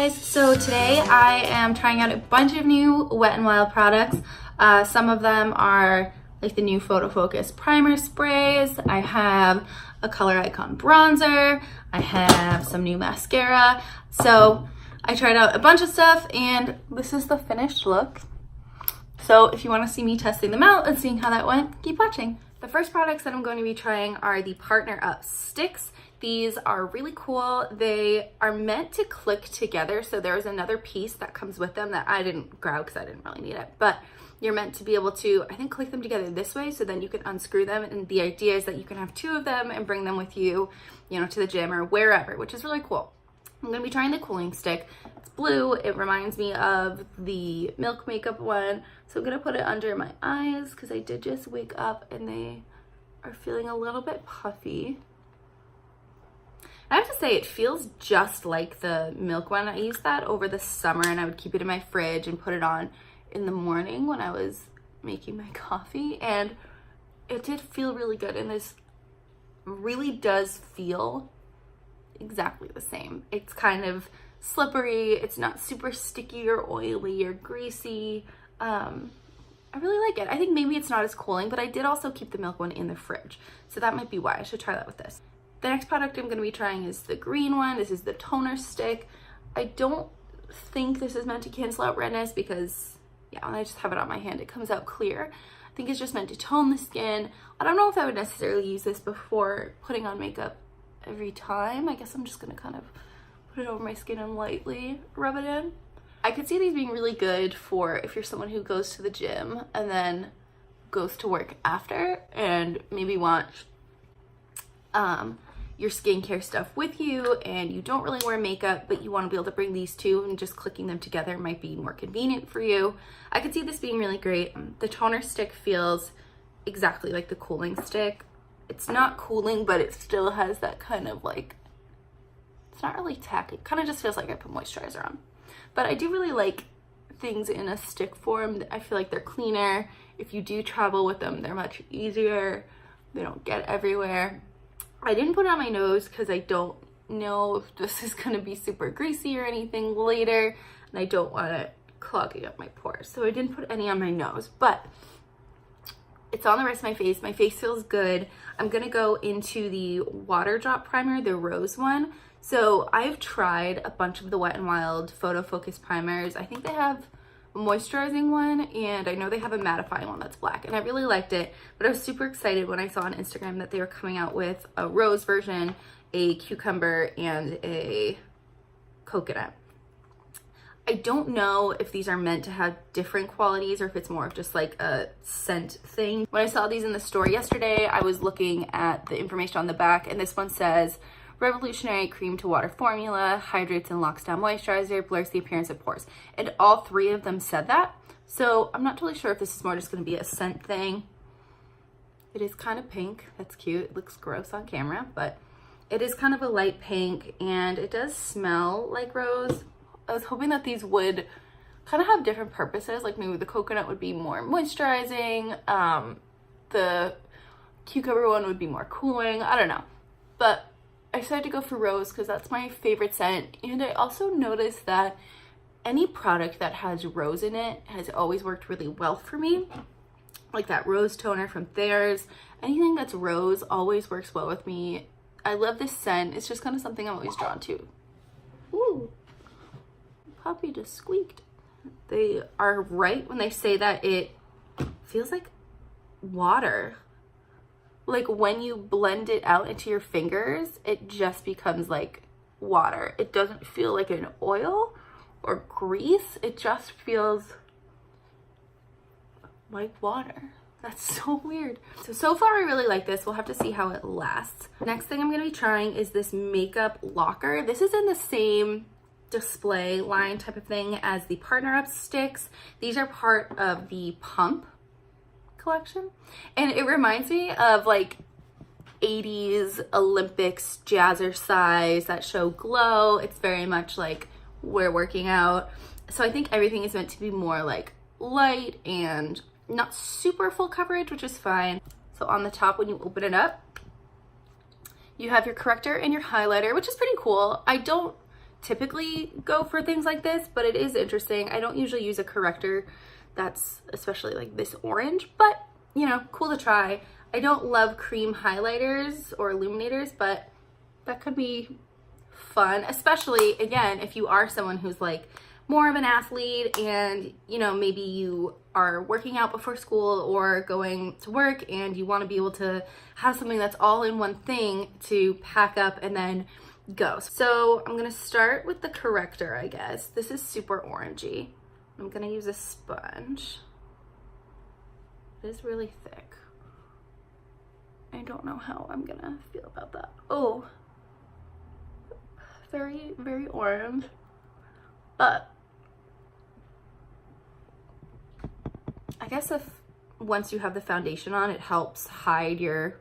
guys, so today I am trying out a bunch of new Wet n Wild products. Some of them are like the new Photo Focus primer sprays. I have a Color Icon bronzer. I have some new mascara. So I tried out a bunch of stuff and this is the finished look. So if you want to see me testing them out and seeing how that went, keep watching. The first products that I'm going to be trying are the Partner Up sticks. These are really cool. They are meant to click together. So there's another piece that comes with them that I didn't grab because I didn't really need it. But you're meant to be able to, I think, click them together this way so then you can unscrew them. And the idea is that you can have two of them and bring them with you, to the gym or wherever, which is really cool. I'm going to be trying the cooling stick. It's blue. It reminds me of the Milk Makeup one. So I'm going to put it under my eyes because I did just wake up and they are feeling a little bit puffy. I have to say it feels just like the Milk one. I used that over the summer and I would keep it in my fridge and put it on in the morning when I was making my coffee, and it did feel really good, and this really does feel exactly the same. It's kind of slippery. It's not super sticky or oily or greasy. I really like it. I think maybe it's not as cooling, but I did also keep the Milk one in the fridge, so that might be why. I should try that with this. The next product I'm going to be trying is the green one. This is the toner stick. I don't think this is meant to cancel out redness because, yeah, when I just have it on my hand, it comes out clear. I think it's just meant to tone the skin. I don't know if I would necessarily use this before putting on makeup every time. I guess I'm just going to kind of put it over my skin and lightly rub it in. I could see these being really good for if you're someone who goes to the gym and then goes to work after and maybe want your skincare stuff with you and you don't really wear makeup but you want to be able to bring these two, and just clicking them together might be more convenient for you. I could see this being really great. The toner stick feels exactly like the cooling stick. It's not cooling, but it still has that kind of like, it's not really tacky. It kind of just feels like I put moisturizer on. But I do really like things in a stick form. I feel like they're cleaner. If you do travel with them, they're much easier. They don't get everywhere. I didn't put it on my nose because I don't know if this is going to be super greasy or anything later, and I don't want it clogging up my pores. So I didn't put any on my nose, but it's on the rest of my face. My face feels good. I'm going to go into the Water Drop Primer, the rose one. So I've tried a bunch of the Wet n Wild Photo Focus primers. I think they have a moisturizing one, and I know they have a mattifying one that's black, and I really liked it. But I was super excited when I saw on Instagram that they were coming out with a rose version, a cucumber, and a coconut. I don't know if these are meant to have different qualities or if it's more of just like a scent thing. When I saw these in the store yesterday, I was looking at the information on the back, and this one says revolutionary cream to water formula, hydrates and locks down moisturizer, blurs the appearance of pores. And all three of them said that. So I'm not totally sure if this is more just going to be a scent thing. It is kind of pink. That's cute. It looks gross on camera, but it is kind of a light pink and it does smell like rose. I was hoping that these would kind of have different purposes. Like maybe the coconut would be more moisturizing. The cucumber one would be more cooling. I don't know. But I decided to go for rose because that's my favorite scent. And I also noticed that any product that has rose in it has always worked really well for me. Like that rose toner from Thayers. Anything that's rose always works well with me. I love this scent. It's just kind of something I'm always drawn to. Ooh, puppy just squeaked. They are right when they say that it feels like water. Like when you blend it out into your fingers, it just becomes like water. It doesn't feel like an oil or grease. It just feels like water. That's so weird. So far I really like this. We'll have to see how it lasts. Next thing I'm going to be trying is this makeup locker. This is in the same display line type of thing as the Partner Up sticks. These are part of the Pump collection, and it reminds me of like 80s Olympics jazzercise, that show Glow. It's very much like we're working out. So I think everything is meant to be more like light and not super full coverage, which is fine. So on the top, when you open it up, you have your corrector and your highlighter, which is pretty cool. I don't typically go for things like this, but it is interesting. I don't usually use a corrector that's especially like this orange, but you know, cool to try. I don't love cream highlighters or illuminators, but that could be fun, especially again, if you are someone who's like more of an athlete and you know, maybe you are working out before school or going to work and you want to be able to have something that's all in one thing to pack up and then go. So I'm gonna start with the corrector, I guess. This is super orangey. I'm gonna use a sponge. It is really thick. I don't know how I'm gonna feel about that. Oh, very, very orange. But I guess if once you have the foundation on, it helps hide your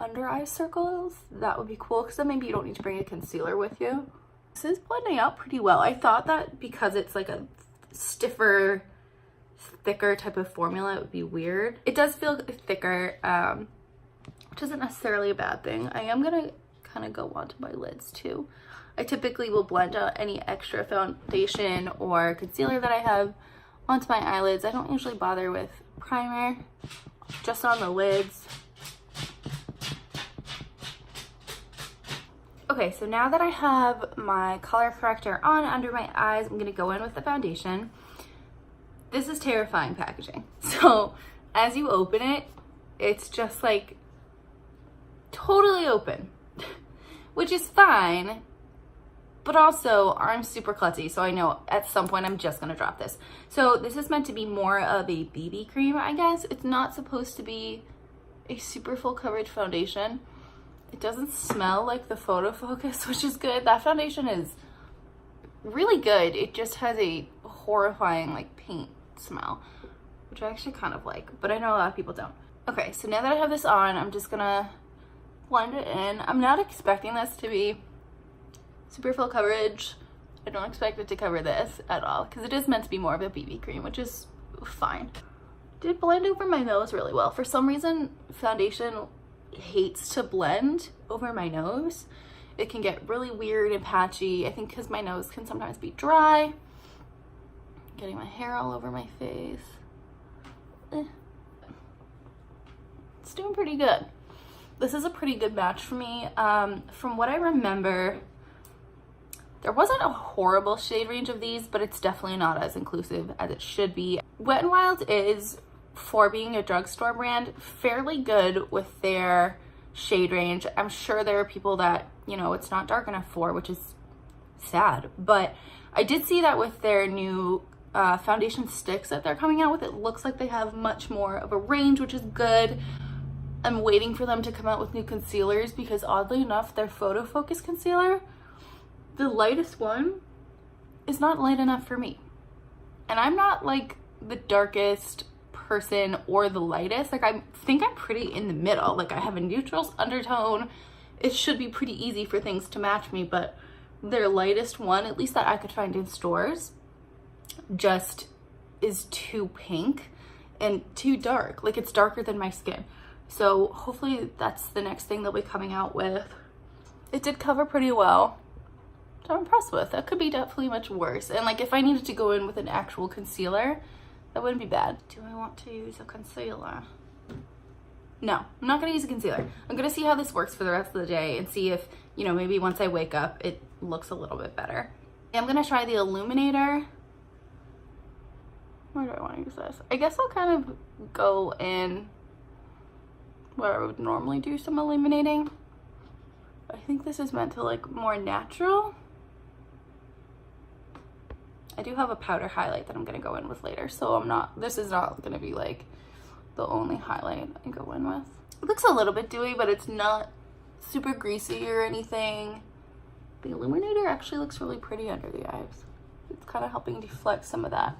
under eye circles, that would be cool, because then maybe you don't need to bring a concealer with you. This is blending out pretty well. I thought that because it's like a stiffer, thicker type of formula, it would be weird. It does feel thicker, which isn't necessarily a bad thing. I am gonna kind of go onto my lids too. I typically will blend out any extra foundation or concealer that I have onto my eyelids. I don't usually bother with primer, just on the lids. Okay, so now that I have my color corrector on under my eyes, I'm gonna go in with the foundation. This is terrifying packaging. So as you open it, it's just like totally open, which is fine, but also I'm super klutzy, so I know at some point I'm just gonna drop this. So this is meant to be more of a BB cream, I guess. It's not supposed to be a super full coverage foundation. It doesn't smell like the Photo Focus, which is good. That foundation is really good. It just has a horrifying like paint smell, which I actually kind of like, but I know a lot of people don't. Okay, so now that I have this on, I'm just gonna blend it in. I'm not expecting this to be super full coverage. I don't expect it to cover this at all, because it is meant to be more of a BB cream, which is fine. Did blend over my nose really well. For some reason, foundation hates to blend over my nose. It can get really weird and patchy. I think because my nose can sometimes be dry. Getting my hair all over my face. It's doing pretty good. This is a pretty good match for me. From what I remember, there wasn't a horrible shade range of these, but it's definitely not as inclusive as it should be. Wet n Wild is, for being a drugstore brand, fairly good with their shade range. I'm sure there are people that, you know, it's not dark enough for, which is sad, but I did see that with their new foundation sticks that they're coming out with, it looks like they have much more of a range, which is good. I'm waiting for them to come out with new concealers, because oddly enough, their Photo Focus concealer, the lightest one, is not light enough for me. And I'm not like the darkest person or the lightest. Like, I think I'm pretty in the middle. Like, I have a neutral undertone. It should be pretty easy for things to match me, but their lightest one, at least that I could find in stores, just is too pink and too dark. Like, it's darker than my skin. So hopefully that's the next thing they'll be coming out with. It did cover pretty well, so I'm impressed with. That could be definitely much worse. And like, if I needed to go in with an actual concealer, that wouldn't be bad. Do I want to use a concealer? No, I'm not gonna use a concealer. I'm gonna see how this works for the rest of the day and see if, you know, maybe once I wake up, it looks a little bit better. I'm gonna try the illuminator. Where do I want to use this? I guess I'll kind of go in where I would normally do some illuminating. I think this is meant to look more natural. I do have a powder highlight that I'm gonna go in with later, so this is not gonna be like the only highlight I go in with. It looks a little bit dewy, but it's not super greasy or anything. The illuminator actually looks really pretty under the eyes. It's kind of helping deflect some of that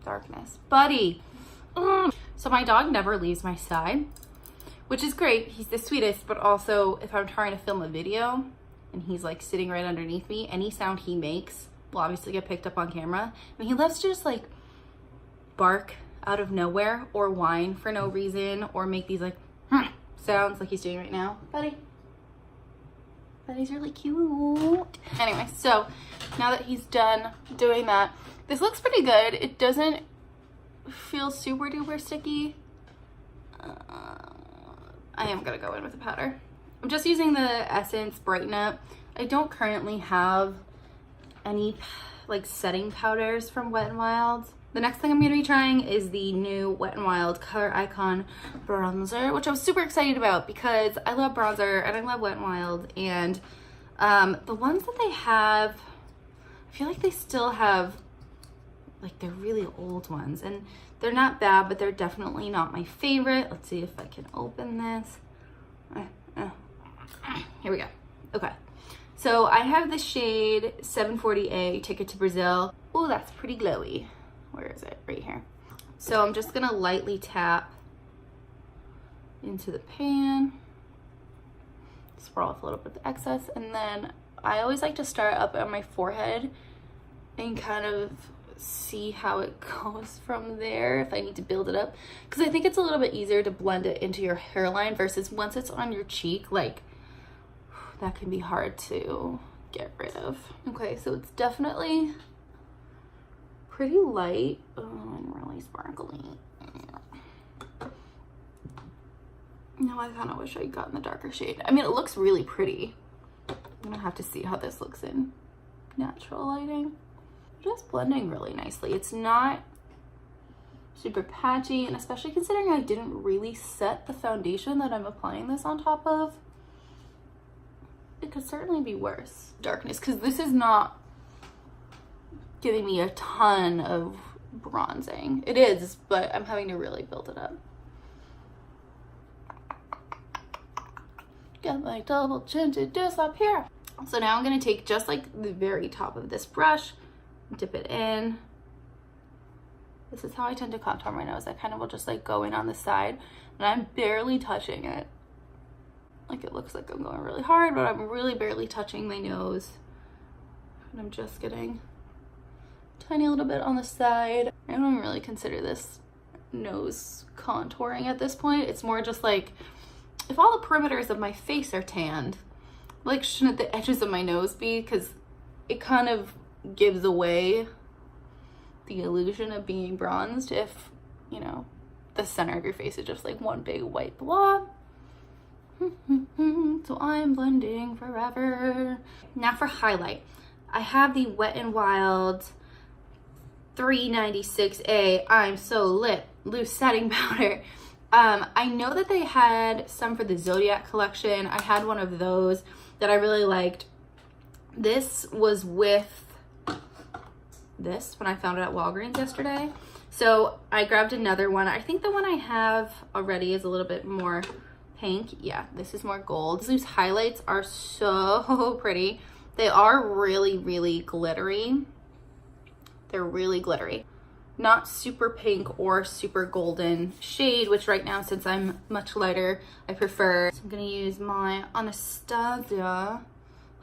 darkness. Buddy! So my dog never leaves my side, which is great. He's the sweetest, but also if I'm trying to film a video and he's like sitting right underneath me, any sound he makes will obviously get picked up on camera. And he loves to just like bark out of nowhere or whine for no reason or make these like sounds like he's doing right now. Buddy, But he's really cute. Anyway, so now that he's done doing that, this looks pretty good. It doesn't feel super duper sticky. I am gonna go in with the powder. I'm just using the Essence Brighten Up. I don't currently have any like setting powders from Wet n Wild. The next thing I'm gonna be trying is the new Wet n Wild Color Icon bronzer, which I was super excited about because I love bronzer and I love Wet n Wild, and the ones that they have, I feel like they still have like they're really old ones, and they're not bad, but they're definitely not my favorite. Let's see if I can open this. Here we go. Okay. So I have the shade 740A, Ticket to Brazil. Oh, that's pretty glowy. Where is it? Right here. So I'm just gonna lightly tap into the pan, swirl off a little bit of the excess, and then I always like to start up on my forehead and kind of see how it goes from there, if I need to build it up, because I think it's a little bit easier to blend it into your hairline versus once it's on your cheek, like that can be hard to get rid of. Okay, so it's definitely pretty light and really sparkly. Now I kind of wish I'd gotten the darker shade. I mean, it looks really pretty. I'm gonna have to see how this looks in natural lighting. Just blending really nicely. It's not super patchy, and especially considering I didn't really set the foundation that I'm applying this on top of, it could certainly be worse. Darkness, because this is not giving me a ton of bronzing. It is, but I'm having to really build it up. Got my double chin to do up here. So now I'm gonna take just like the very top of this brush, dip it in. This is how I tend to contour my nose. I kind of will just like go in on the side, and I'm barely touching it. Like it looks like I'm going really hard, but I'm really barely touching my nose. And I'm just getting a tiny little bit on the side. I don't really consider this nose contouring at this point. It's more just like, if all the perimeters of my face are tanned, like shouldn't the edges of my nose be? Because it kind of gives away the illusion of being bronzed if, you know, the center of your face is just like one big white blob. So I'm blending forever. Now for highlight, I have the Wet n Wild 396A I'm So Lit loose setting powder. I know that they had some for the Zodiac collection. I had one of those that I really liked. This was with this when I found it at Walgreens yesterday. So I grabbed another one. I think the one I have already is a little bit more pink. Yeah, this is more gold. These highlights are so pretty. They are really, really glittery. They're really glittery. Not super pink or super golden shade, which right now, since I'm much lighter, I prefer. So I'm gonna use my Anastasia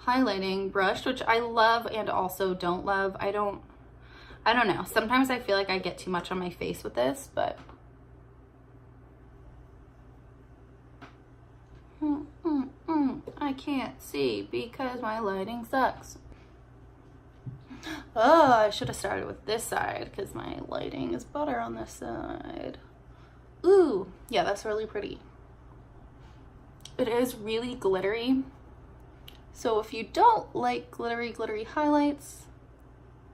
highlighting brush, which I love and also don't love. I don't know. Sometimes I feel like I get too much on my face with this, but I can't see because my lighting sucks. Oh, I should have started with this side because my lighting is better on this side. Ooh, yeah, that's really pretty. It is really glittery. So if you don't like glittery highlights,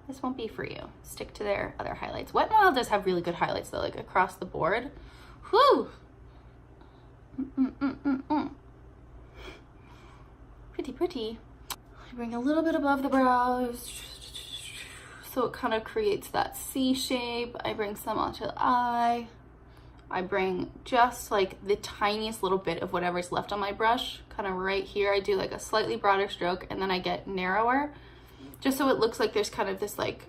this won't be for you. Stick to their other highlights. Wet n Wild does have really good highlights though, like across the board. Whew. Pretty. I bring a little bit above the brows, so it kind of creates that C shape. I bring some onto the eye. I bring just like the tiniest little bit of whatever's left on my brush, kind of right here. I do like a slightly broader stroke, and then I get narrower, just so it looks like there's kind of this like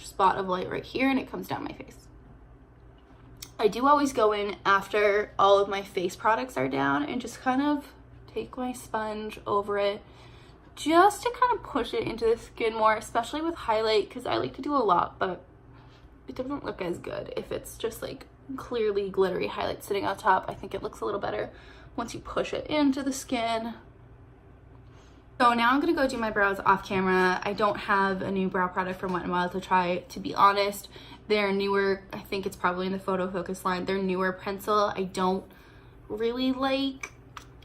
spot of light right here, and it comes down my face. I do always go in after all of my face products are down and just kind of take my sponge over it, just to kind of push it into the skin more, especially with highlight, because I like to do a lot, but it doesn't look as good if it's just like clearly glittery highlight sitting on top. I think it looks a little better once you push it into the skin. So now I'm gonna go do my brows off camera. I don't have a new brow product from Wet n Wild to try, to be honest. They're newer, I think it's probably in the Photo Focus line. They're newer pencil. I don't really like.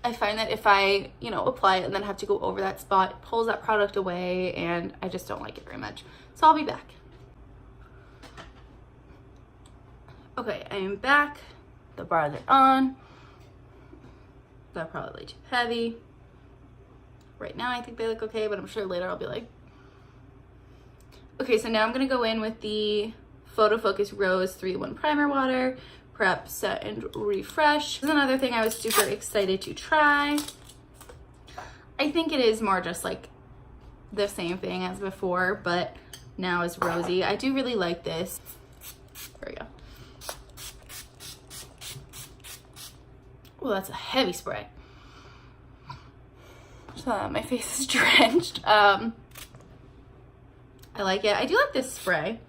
I find that if I, you know, apply it and then have to go over that spot, it pulls that product away, and I just don't like it very much. So I'll be back. Okay, I am back. The brows are on. They're probably too heavy. Right now I think they look okay, but I'm sure later I'll be like. Okay, so now I'm gonna go in with the Photo Focus Rose 3-in-1 Primer Water, Prep, Set, and Refresh. This is another thing I was super excited to try. I think it is more just like the same thing as before, but now is rosy. I do really like this. There we go. Oh, that's a heavy spray. So my face is drenched. I like it. I do like this spray.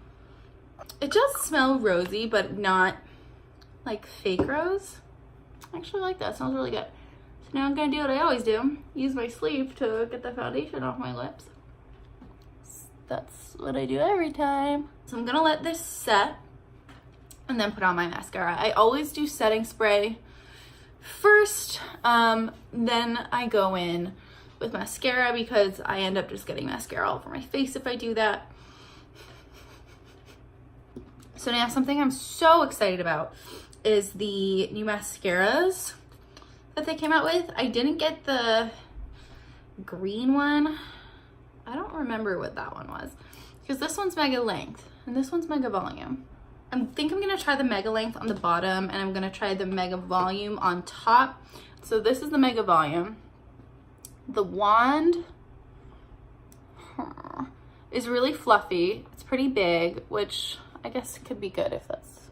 It does smell rosy, but not like fake rose. I actually like that. It smells really good. So now I'm gonna do what I always do. Use my sleeve to get the foundation off my lips. That's what I do every time. So I'm gonna let this set and then put on my mascara. I always do setting spray first, then I go in with mascara because I end up just getting mascara all over my face if I do that. So now something I'm so excited about is the new mascaras that they came out with. I didn't get the green one. I don't remember what that one was because this one's Mega Length and this one's Mega Volume. I think I'm gonna try the Mega Length on the bottom and I'm gonna try the Mega Volume on top. So this is the Mega Volume. The wand is really fluffy. It's pretty big, which I guess could be good if that's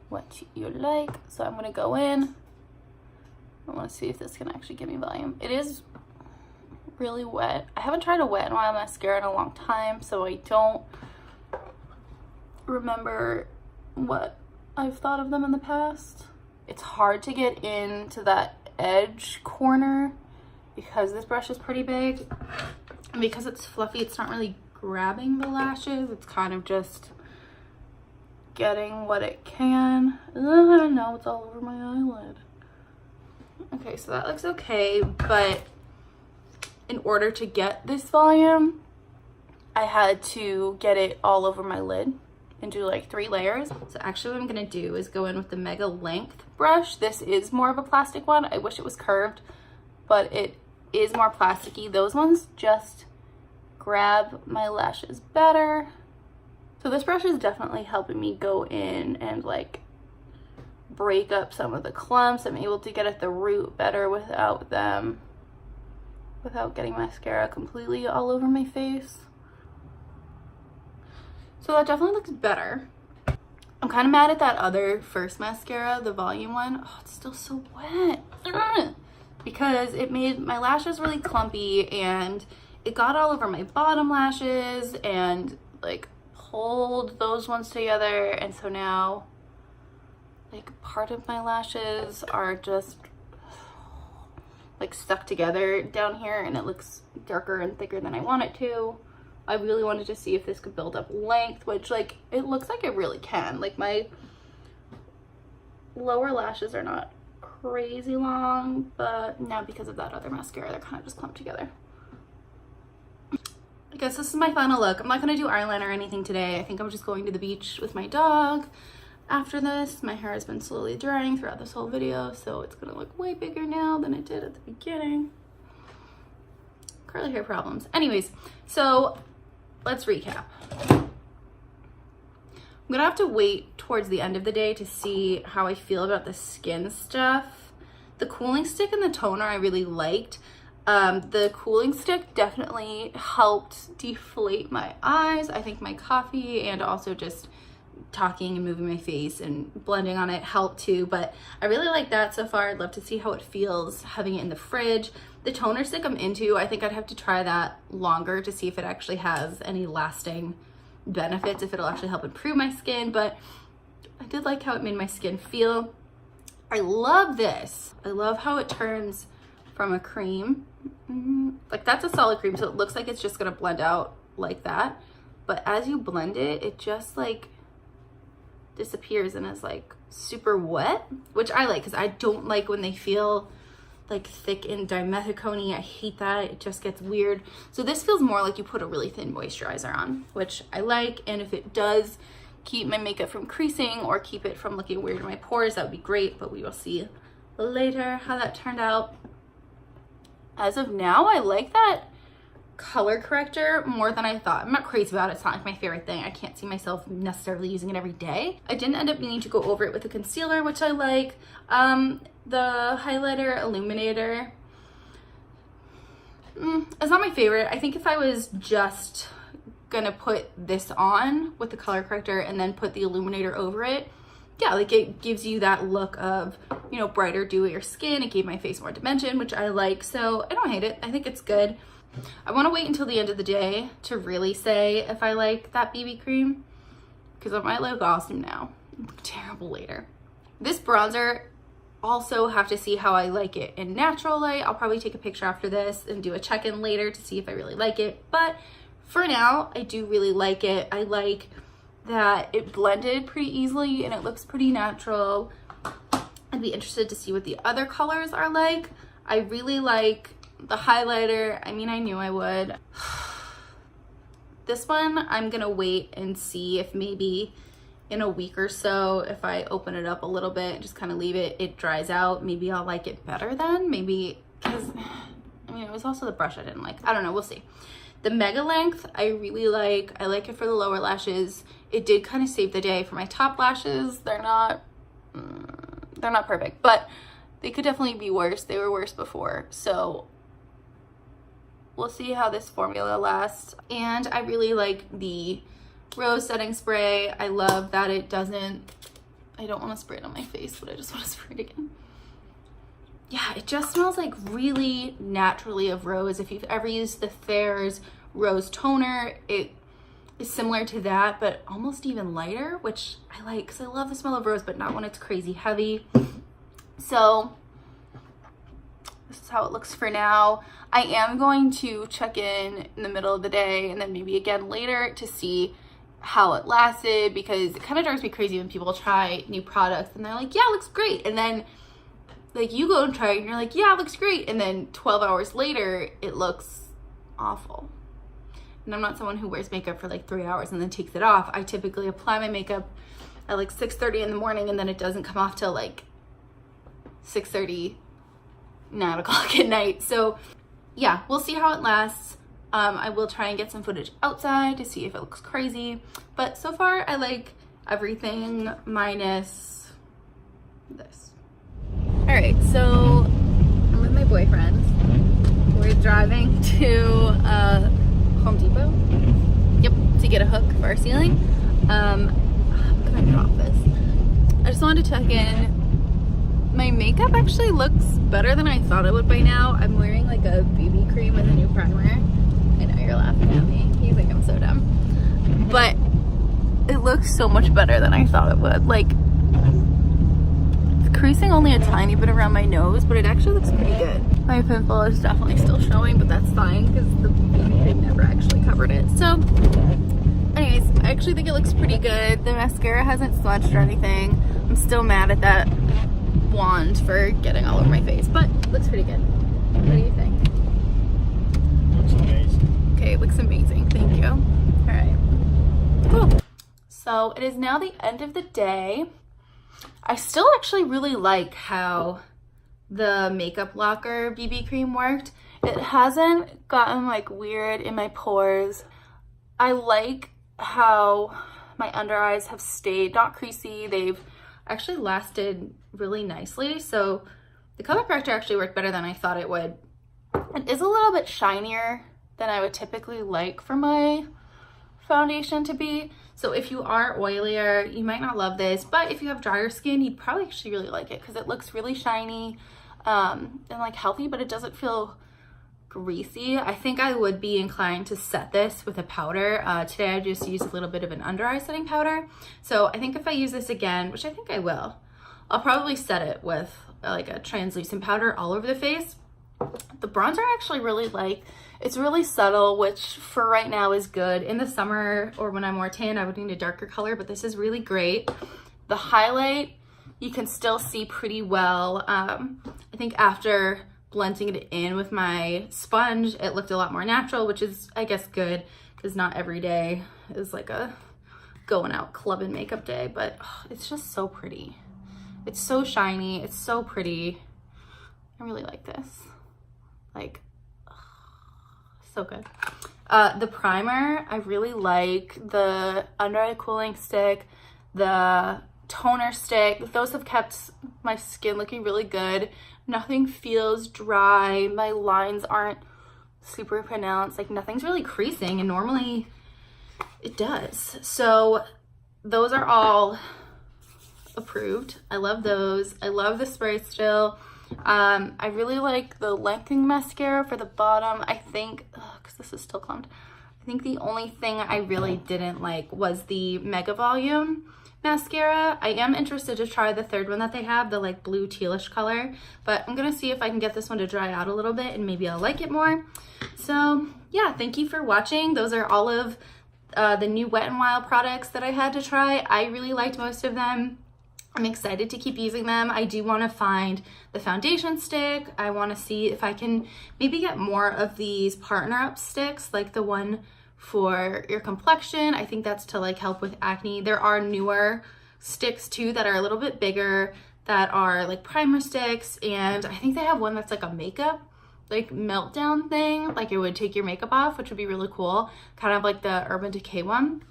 what you like. So I'm gonna go in. I wanna see if this can actually give me volume. It is really wet. I haven't tried a Wet n Wild mascara in a long time, so I don't remember what I've thought of them in the past. It's hard to get into that edge corner because this brush is pretty big. And because it's fluffy, it's not really grabbing the lashes. It's kind of just getting what it can. Now it's all over my eyelid. Okay, so that looks okay, but in order to get this volume, I had to get it all over my lid and do like 3 layers. So actually what I'm gonna do is go in with the Mega Length brush. This is more of a plastic one. I wish it was curved, but it is more plasticky. Those ones just grab my lashes better. So this brush is definitely helping me go in and like break up some of the clumps. I'm able to get at the root better without getting mascara completely all over my face. So that definitely looks better. I'm kind of mad at that other first mascara, the volume one. Oh, it's still so wet. Ugh. Because it made my lashes really clumpy and it got all over my bottom lashes and like pulled those ones together. And so now like part of my lashes are just like stuck together down here and it looks darker and thicker than I want it to. I really wanted to see if this could build up length, which like it looks like it really can. Like my lower lashes are not crazy long, but now because of that other mascara, they're kind of just clumped together. I guess this is my final look. I'm not gonna do eyeliner or anything today. I think I'm just going to the beach with my dog after this. My hair has been slowly drying throughout this whole video, so it's gonna look way bigger now than it did at the beginning. Curly hair problems. Anyways, so let's recap. I'm gonna have to wait towards the end of the day to see how I feel about the skin stuff. The cooling stick and the toner I really liked. The cooling stick definitely helped deflate my eyes. I think my coffee and also just talking and moving my face and blending on it helped too, but I really like that so far. I'd love to see how it feels having it in the fridge. The toner stick I'm into, I think I'd have to try that longer to see if it actually has any lasting benefits, if it'll actually help improve my skin, but I did like how it made my skin feel. I love this. I love how it turns from a cream. Like that's a solid cream, so it looks like it's just gonna blend out like that. But as you blend it, it just like disappears and is like super wet, which I like because I don't like when they feel like thick and dimethicone. I hate that. It just gets weird. So this feels more like you put a really thin moisturizer on, which I like. And if it does keep my makeup from creasing or keep it from looking weird in my pores, that would be great, but we will see later how that turned out. As of now, I like that color corrector more than I thought. I'm not crazy about it. It's not like my favorite thing. I can't see myself necessarily using it every day. I didn't end up needing to go over it with a concealer, which I like. The highlighter illuminator, it's not my favorite. I think if I was just gonna put this on with the color corrector and then put the illuminator over it, yeah, like it gives you that look of, you know, brighter, dewier skin. It gave my face more dimension, which I like. So I don't hate it. I think it's good. I want to wait until the end of the day to really say if I like that BB cream, because I might look awesome now. Terrible later. This bronzer, also have to see how I like it in natural light. I'll probably take a picture after this and do a check-in later to see if I really like it. But for now, I do really like it. I like that it blended pretty easily and it looks pretty natural. I'd be interested to see what the other colors are like. I really like the highlighter. I mean, I knew I would. This one, I'm gonna wait and see if maybe in a week or so, if I open it up a little bit and just kind of leave it, it dries out, maybe I'll like it better then. Maybe, because, I mean, it was also the brush I didn't like. I don't know, we'll see. The Mega Length, I really like. I like it for the lower lashes. It did kind of save the day for my top lashes. They're not perfect, but they could definitely be worse. They were worse before. So we'll see how this formula lasts. And I really like the Rose setting spray. I love that it doesn't, I don't want to spray it on my face, but I just want to spray it again. Yeah, it just smells like really naturally of rose. If you've ever used the Thayer's Rose Toner, it is similar to that, but almost even lighter, which I like because I love the smell of rose, but not when it's crazy heavy. So this is how it looks for now. I am going to check in the middle of the day and then maybe again later to see how it lasted, because it kind of drives me crazy when people try new products and they're like, yeah, it looks great. And then like you go and try it and you're like, yeah, it looks great. And then 12 hours later, it looks awful. And I'm not someone who wears makeup for like 3 hours and then takes it off. I typically apply my makeup at like 6:30 in the morning and then it doesn't come off till like 6:30, 9 o'clock at night. So yeah, we'll see how it lasts. I will try and get some footage outside to see if it looks crazy. But so far, I like everything minus this. All right, so I'm with my boyfriend. We're driving to Home Depot. Yep, to get a hook for our ceiling. How can I drop this? I just wanted to check in. My makeup actually looks better than I thought it would by now. I'm wearing like a BB cream with a new primer. I know you're laughing at me. You think I'm so dumb. But it looks so much better than I thought it would. Like, it's creasing only a tiny bit around my nose, but it actually looks pretty good. My pimple is definitely still showing, but that's fine because the BB cream never actually covered it. So, anyways, I actually think it looks pretty good. The mascara hasn't smudged or anything. I'm still mad at that wand for getting all over my face, but it looks pretty good. What do you think? Looks amazing. Okay, it looks amazing. Thank you. All right. Cool. So it is now the end of the day. I still actually really like how the Makeup Locker BB cream worked. It hasn't gotten like weird in my pores. I like how my under eyes have stayed not creasy. They've actually lasted really nicely. So the color corrector actually worked better than I thought it would. It is a little bit shinier than I would typically like for my foundation to be. So if you are oilier, you might not love this, but if you have drier skin, you'd probably actually really like it because it looks really shiny and like healthy, but it doesn't feel greasy. I think I would be inclined to set this with a powder. Today I just used a little bit of an under eye setting powder. So I think if I use this again, which I think I will, I'll probably set it with like a translucent powder all over the face. The bronzer I actually really like. It's really subtle, which for right now is good. In the summer or when I'm more tan, I would need a darker color, but this is really great. The highlight, you can still see pretty well. I think after blending it in with my sponge, it looked a lot more natural, which is, I guess, good, because not every day is like a going out club and makeup day, but it's just so pretty. It's so shiny, it's so pretty. I really like this. Like, so good. The primer, I really like the under eye cooling stick, the toner stick. Those have kept my skin looking really good. Nothing feels dry. My lines aren't super pronounced. Like, nothing's really creasing, and normally it does. So those are all approved. I love those. I love the spray still. I really like the lengthening mascara for the bottom. I think, because this is still clumped, I think the only thing I really didn't like was the Mega Volume mascara. I am interested to try the third one that they have, the like blue tealish color, but I'm gonna see if I can get this one to dry out a little bit and maybe I'll like it more. So yeah, thank you for watching. Those are all of the new Wet n Wild products that I had to try. I really liked most of them. I'm excited to keep using them. I do want to find the foundation stick. I want to see if I can maybe get more of these partner up sticks, like the one for your complexion. I think that's to like help with acne. There are newer sticks too that are a little bit bigger that are like primer sticks, and I think they have one that's like a makeup like meltdown thing, like it would take your makeup off, which would be really cool, kind of like the Urban Decay one.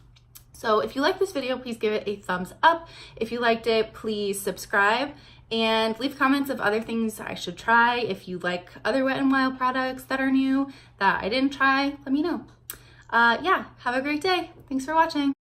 So if you like this video, please give it a thumbs up. If you liked it, please subscribe and leave comments of other things I should try. If you like other Wet n Wild products that are new that I didn't try, let me know. Yeah, have a great day. Thanks for watching.